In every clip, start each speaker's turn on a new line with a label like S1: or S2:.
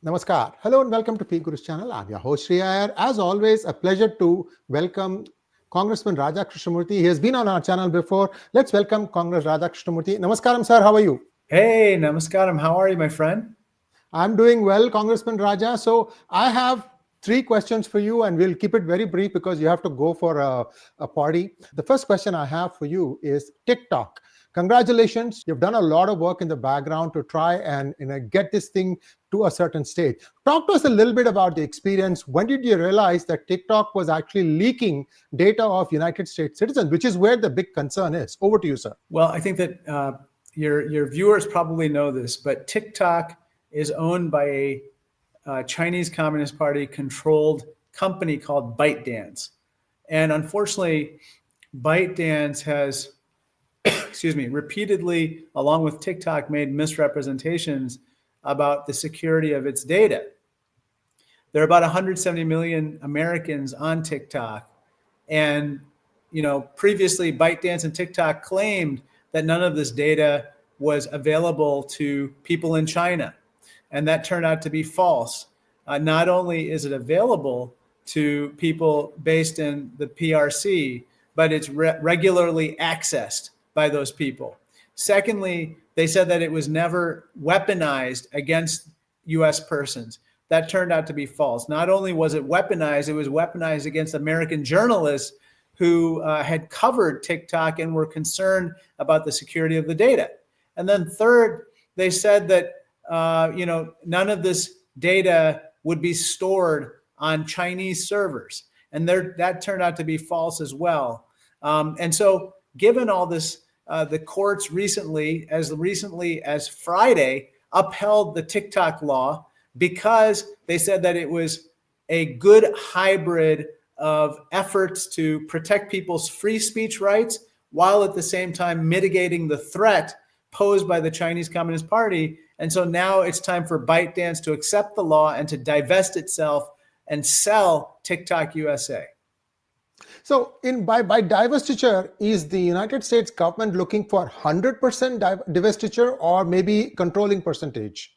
S1: Namaskar. Hello and welcome to PGurus channel. I'm your host Sree Iyer. As always, a pleasure to welcome Congressman Raja 𝗏𝗏𝗏. He has been on our channel before. Let's welcome Congress Raja 𝗏𝗏𝗏. Namaskaram, sir. How are you?
S2: Hey, namaskaram. How are you, my friend?
S1: I'm doing well, Congressman Raja. So I have three questions for you, and we'll keep it very brief because you have to go for a party. The first question I have for you is TikTok. Congratulations. You've done a lot of work in the background to try and get this thing to a certain stage. Talk to us a little bit about the experience. When did you realize that TikTok was actually leaking data of United States citizens, which is where the big concern is? Over to you, sir.
S2: Well, I think that your viewers probably know this, but TikTok is owned by a Chinese Communist Party controlled company called ByteDance. And unfortunately, ByteDance has, repeatedly, along with TikTok, made misrepresentations about the security of its data. There are about 170 million Americans on TikTok. And, previously ByteDance and TikTok claimed that none of this data was available to people in China. And that turned out to be false. Not only is it available to people based in the PRC, but it's regularly accessed by those people. Secondly, they said that it was never weaponized against US persons. That turned out to be false. Not only was it weaponized against American journalists who had covered TikTok and were concerned about the security of the data. And then third, they said that none of this data would be stored on Chinese servers. And that turned out to be false as well. And so given all this, the courts recently as Friday, upheld the TikTok law because they said that it was a good hybrid of efforts to protect people's free speech rights while at the same time mitigating the threat posed by the Chinese Communist Party. And so now it's time for ByteDance to accept the law and to divest itself and sell TikTok USA.
S1: So by divestiture, is the United States government looking for 100% divestiture or maybe controlling percentage?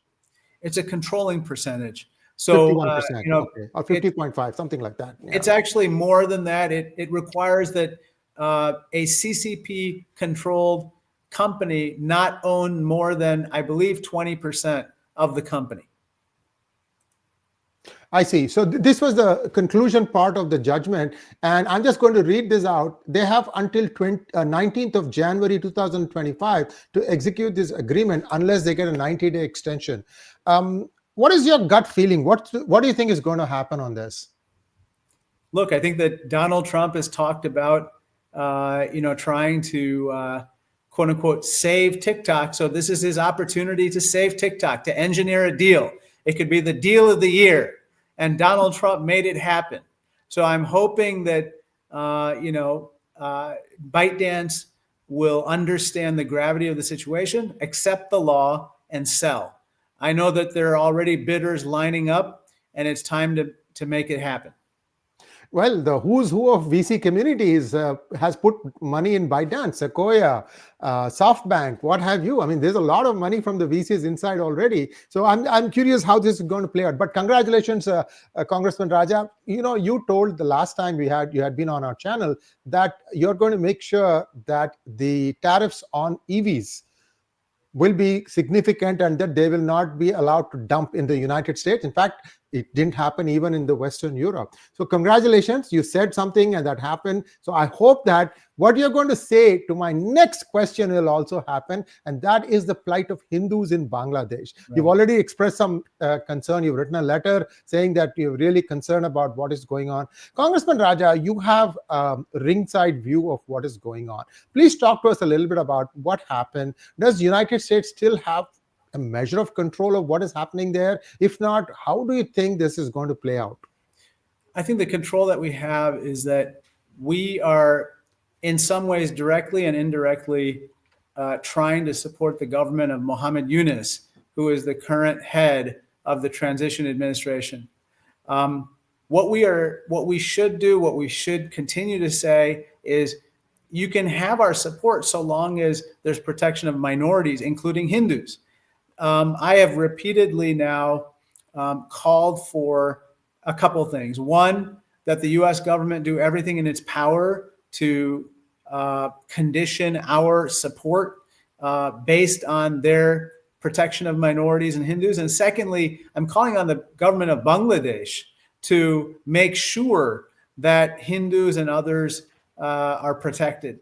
S2: It's a controlling percentage. So
S1: 51%, okay, or 50.5, something like that.
S2: Yeah. It's actually more than that. It requires that a CCP controlled company not own more than, I believe, 20% of the company.
S1: I see. So this was the conclusion part of the judgment. And I'm just going to read this out. They have until 19th of January 2025 to execute this agreement unless they get a 90-day extension. What is your gut feeling? What do you think is going to happen on this?
S2: Look, I think that Donald Trump has talked about, trying to, quote unquote, save TikTok. So this is his opportunity to save TikTok, to engineer a deal. It could be the deal of the year. And Donald Trump made it happen. So I'm hoping that, ByteDance will understand the gravity of the situation, accept the law, and sell. I know that there are already bidders lining up, and it's time to make it happen.
S1: Well, the who's who of VC communities has put money in ByteDance, Sequoia, SoftBank, what have you. I mean, there's a lot of money from the VCs inside already. So I'm curious how this is going to play out. But congratulations, Congressman Raja. You told the last time you had been on our channel that you're going to make sure that the tariffs on EVs will be significant and that they will not be allowed to dump in the United States. In fact, it didn't happen even in the Western Europe. So congratulations, you said something and that happened. So I hope that what you're going to say to my next question will also happen, and that is the plight of Hindus in Bangladesh. Right. You've already expressed some concern. You've written a letter saying that you're really concerned about what is going on. Congressman Raja, you have a ringside view of what is going on. Please talk to us a little bit about what happened. Does the United States still have a measure of control of what is happening there? If not, how do you think this is going to play out?
S2: I think the control that we have is that we are in some ways directly and indirectly trying to support the government of Mohammed Yunus, who is the current head of the transition administration. What we should do, what we should continue to say is you can have our support so long as there's protection of minorities, including Hindus. I have repeatedly now called for a couple of things. One, that the U.S. government do everything in its power to condition our support based on their protection of minorities and Hindus. And secondly, I'm calling on the government of Bangladesh to make sure that Hindus and others are protected.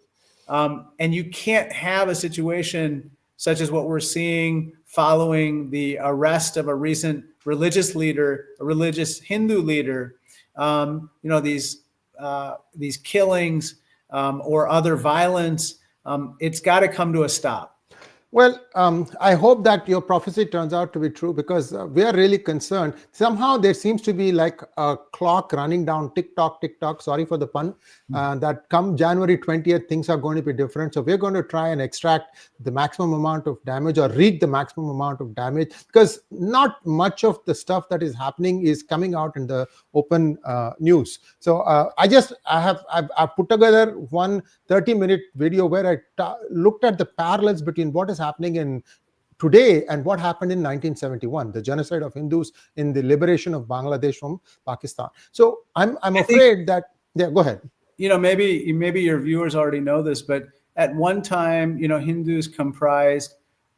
S2: And you can't have a situation such as what we're seeing following the arrest of a recent religious leader, a religious Hindu leader. These killings or other violence. It's got to come to a stop.
S1: Well, I hope that your prophecy turns out to be true, because we are really concerned. Somehow there seems to be like a clock running down, tick tock, sorry for the pun, that come January 20th, things are going to be different. So we're going to try and extract the maximum amount of damage, or wreak the maximum amount of damage, because not much of the stuff that is happening is coming out in the open news. So I've put together one 30-minute video where I looked at the parallels between what is happening in today and what happened in 1971, the genocide of Hindus in the liberation of Bangladesh from Pakistan. So I'm afraid that, yeah, go ahead.
S2: Maybe your viewers already know this, but at one time, Hindus comprised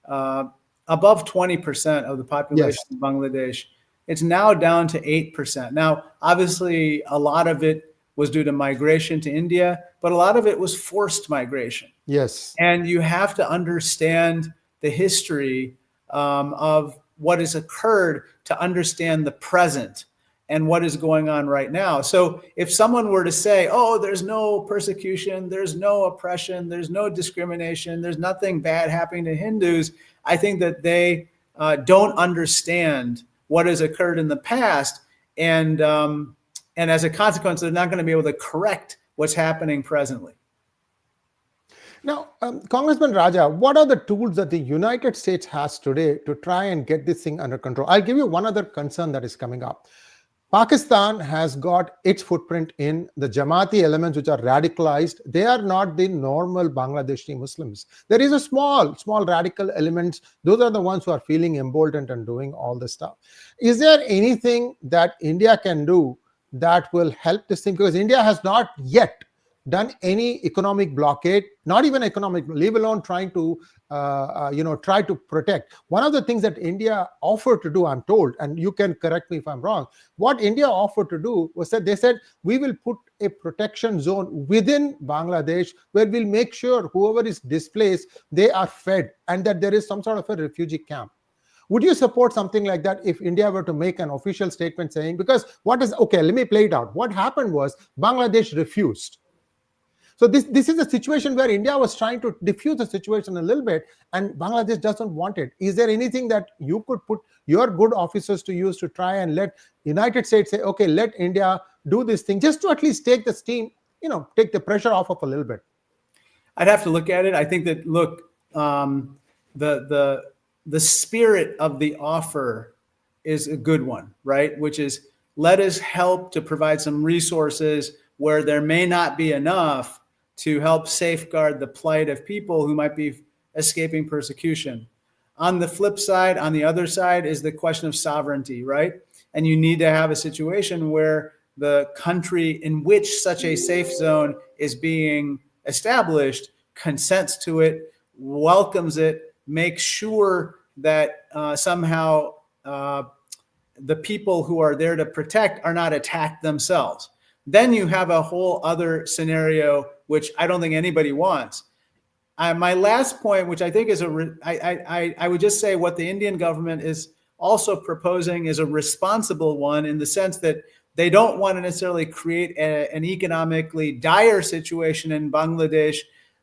S2: above 20% of the population of Bangladesh. It's now down to 8%. Now, obviously, a lot of it was due to migration to India, but a lot of it was forced migration.
S1: Yes.
S2: And you have to understand the history of what has occurred to understand the present and what is going on right now. So if someone were to say, oh, there's no persecution, there's no oppression, there's no discrimination, there's nothing bad happening to Hindus, I think that they don't understand what has occurred in the past. And as a consequence, they're not going to be able to correct what's happening presently.
S1: Now, Congressman Raja, what are the tools that the United States has today to try and get this thing under control? I'll give you one other concern that is coming up. Pakistan has got its footprint in the Jamaati elements, which are radicalized. They are not the normal Bangladeshi Muslims. There is a small radical elements. Those are the ones who are feeling emboldened and doing all this stuff. Is there anything that India can do that will help this thing? Because India has not yet done any economic blockade, not even economic, leave alone trying to, try to protect. One of the things that India offered to do, I'm told, and you can correct me if I'm wrong, what India offered to do was that they said, we will put a protection zone within Bangladesh where we'll make sure whoever is displaced, they are fed, and that there is some sort of a refugee camp. Would you support something like that if India were to make an official statement saying, because let me play it out. What happened was Bangladesh refused. So this is a situation where India was trying to diffuse the situation a little bit, and Bangladesh doesn't want it. Is there anything that you could put your good officers to use to try and let United States say, okay, let India do this thing, just to at least take the steam, take the pressure off of a little bit?
S2: I'd have to look at it. I think that, look, the spirit of the offer is a good one, right? Which is, let us help to provide some resources where there may not be enough to help safeguard the plight of people who might be escaping persecution. On the flip side, on the other side, is the question of sovereignty, right? And you need to have a situation where the country in which such a safe zone is being established consents to it, welcomes it, makes sure that somehow the people who are there to protect are not attacked themselves. Then you have a whole other scenario, which I don't think anybody wants. My last point, which I think is I would just say what the Indian government is also proposing is a responsible one, in the sense that they don't want to necessarily create an economically dire situation in Bangladesh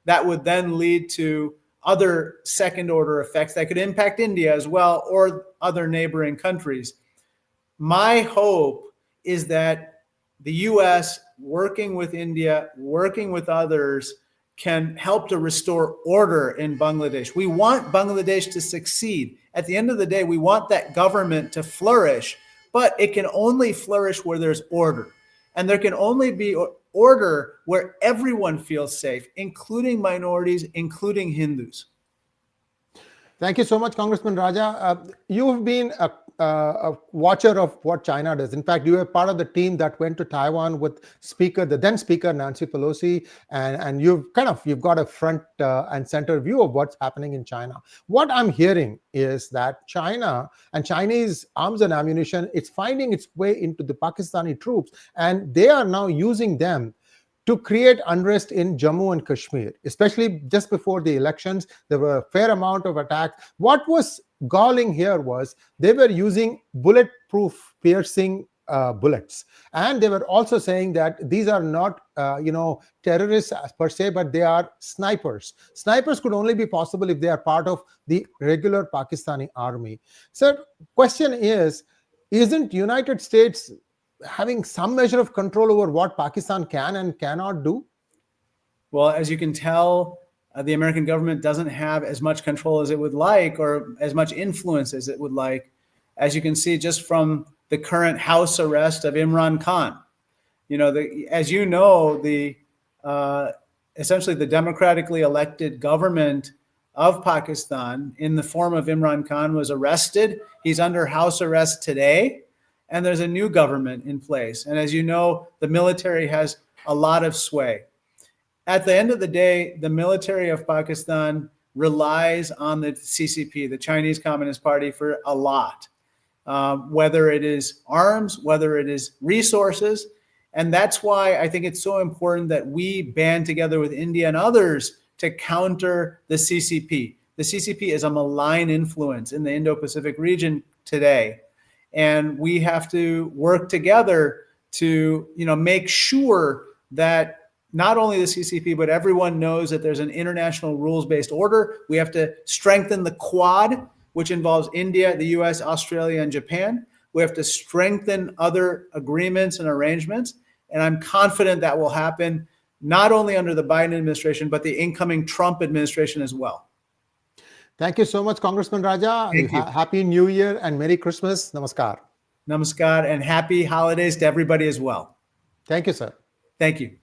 S2: that would then lead to other second order effects that could impact India as well, or other neighboring countries. My hope is that the US, working with India, working with others, can help to restore order in Bangladesh. We want Bangladesh to succeed. At the end of the day, we want that government to flourish, but it can only flourish where there's order. And there can only be order where everyone feels safe, including minorities, including Hindus.
S1: Thank you so much, Congressman Raja. You've been a watcher of what China does. In fact, you were part of the team that went to Taiwan with the then Speaker Nancy Pelosi, and you've got a front and center view of what's happening in China. What I'm hearing is that China and Chinese arms and ammunition, it's finding its way into the Pakistani troops, and they are now using them to create unrest in Jammu and Kashmir, especially just before the elections. There were a fair amount of attacks. What was galling here was they were using bulletproof piercing bullets, and they were also saying that these are not terrorists per se, but they are snipers. Snipers could only be possible if they are part of the regular Pakistani army. So question is, isn't United States having some measure of control over what Pakistan can and cannot do?
S2: Well, as you can tell, the American government doesn't have as much control as it would like, or as much influence as it would like, as you can see just from the current house arrest of Imran Khan. As you know, essentially the democratically elected government of Pakistan in the form of Imran Khan was arrested. He's under house arrest today. And there's a new government in place. And as you know, the military has a lot of sway. At the end of the day, the military of Pakistan relies on the CCP, the Chinese Communist Party, for a lot, whether it is arms, whether it is resources. And that's why I think it's so important that we band together with India and others to counter the CCP. The CCP is a malign influence in the Indo-Pacific region today. And we have to work together to, make sure that not only the CCP, but everyone knows that there's an international rules-based order. We have to strengthen the Quad, which involves India, the US, Australia, and Japan. We have to strengthen other agreements and arrangements. And I'm confident that will happen not only under the Biden administration, but the incoming Trump administration as well.
S1: Thank you so much, Congressman Raja.
S2: Thank you.
S1: Happy New Year and Merry Christmas. Namaskar.
S2: Namaskar, and happy holidays to everybody as well.
S1: Thank you, sir.
S2: Thank you.